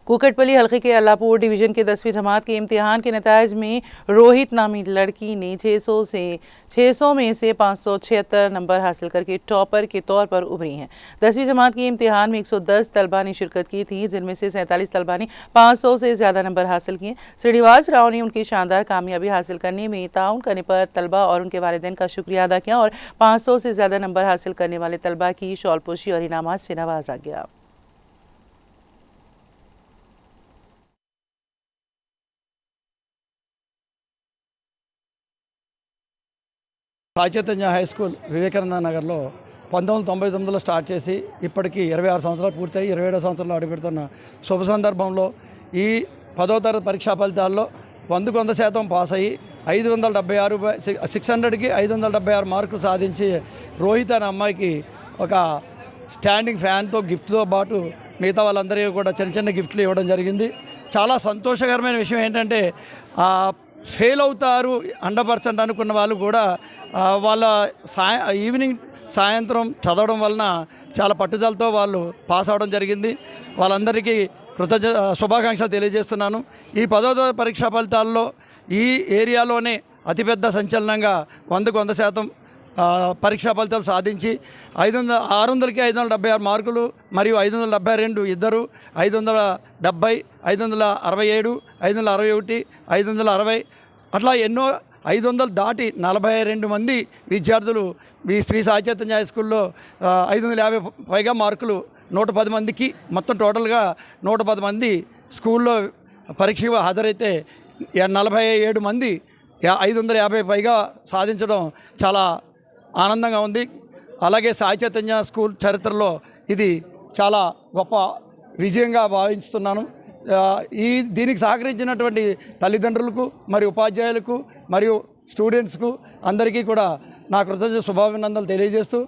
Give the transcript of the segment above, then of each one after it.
कुकटपली हल्के के अल्लापुर डिवीजन के 10वीं जमात के इम्तिहान के नताइज में रोहित नामी लड़की ने 600 में से 576 नंबर हासिल करके टॉपर के तौर पर उभरी हैं। 10वीं जमात के इम्तिहान में 110 तलबा ने शिरकत की थी, जिनमें से 47 तलबा ने 500 से ज़्यादा नंबर हासिल किए। श्रीनिवास राव ने उनकी शानदार कामयाबी हासिल करने में ताउन करने पर तलबा और उनके वालिदैन का शुक्रिया अदा किया और 500 से ज़्यादा नंबर हासिल करने वाले तलबा की शॉलपोशी और इनामात से नवाजा गया। సాయి చైతన్య హై స్కూల్ వివేకానంద నగర్లో 1999లో స్టార్ట్ చేసి ఇప్పటికీ 26 సంవత్సరాలు పూర్తయి 27వ సంవత్సరంలో అడుగుపెడుతున్న శుభ సందర్భంలో ఈ 10వ తరగతి పరీక్షా ఫలితాల్లో 100% పాస్ అయ్యి 600కి 576 మార్కులు సాధించి రోహిత్ అనే అమ్మాయికి ఒక స్టాండింగ్ ఫ్యాన్తో గిఫ్ట్తో పాటు మిగతా వాళ్ళందరికీ కూడా చిన్న చిన్న గిఫ్ట్లు ఇవ్వడం జరిగింది. చాలా సంతోషకరమైన విషయం ఏంటంటే ఫెయిల్ అవుతారు 100% అనుకున్న వాళ్ళు కూడా వాళ్ళ ఈవినింగ్ సాయంత్రం చదవడం వలన చాలా పట్టుదలతో వాళ్ళు పాస్ అవ్వడం జరిగింది. వాళ్ళందరికీ శుభాకాంక్షలు తెలియజేస్తున్నాను. ఈ 10వ పరీక్షా ఫలితాల్లో ఈ ఏరియాలోనే అతిపెద్ద సంచలనంగా 100% పరీక్షా ఫలితాలు సాధించి 600కి 576 మార్కులు మరియు 572 ఇద్దరు 570 567 561 560 అట్లా ఎన్నో 500 దాటి 42 మంది విద్యార్థులు ఈ శ్రీ సాయి చైతన్య హై స్కూల్లో 550 పైగా మార్కులు 110 మందికి మొత్తం టోటల్గా 110 మంది స్కూల్లో పరీక్ష హాజరైతే 47 మంది 550 పైగా సాధించడం చాలా ఆనందంగా ఉంది. అలాగే సాయి చైతన్య స్కూల్ చరిత్రలో ఇది చాలా గొప్ప విజయంగా భావిస్తున్నాను. దీనికి సహకరించినటువంటి తల్లిదండ్రులకు మరియు ఉపాధ్యాయులకు మరియు స్టూడెంట్స్కు అందరికీ కూడా నా కృతజ్ఞత శుభాభినందనలు తెలియజేస్తూ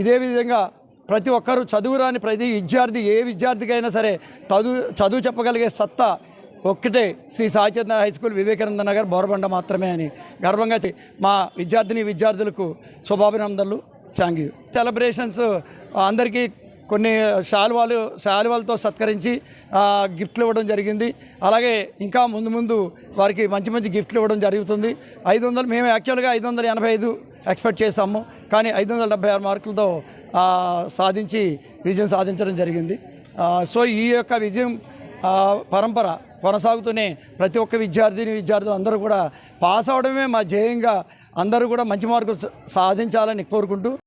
ఇదే విధంగా ప్రతి ఒక్కరూ చదువురాని ప్రతి విద్యార్థి ఏ విద్యార్థికైనా సరే చదువు చెప్పగలిగే సత్తా ఒక్కటే శ్రీ సాయి చైతన్య హై స్కూల్ వివేకానంద నగర్ బోరబండ మాత్రమే అని గర్వంగా మా విద్యార్థులకు శుభాభినందనలు. Thank you. సెలబ్రేషన్స్ అందరికీ కొన్ని శాలువాలతో సత్కరించి గిఫ్ట్లు ఇవ్వడం జరిగింది. అలాగే ఇంకా ముందు వారికి మంచి గిఫ్ట్లు ఇవ్వడం జరుగుతుంది. 500 మేము యాక్చువల్గా 585 ఎక్స్పెక్ట్ చేసాము, కానీ 576 మార్కులతో సాధించి విజయం సాధించడం జరిగింది. సో ఈ యొక్క విజయం పరంపర కొనసాగుతూనే ప్రతి ఒక్క విద్యార్థులు అందరూ కూడా పాస్ అవడమే మా ధ్యేయంగా అందరూ కూడా మంచి మార్కులు సాధించాలని కోరుకుంటూ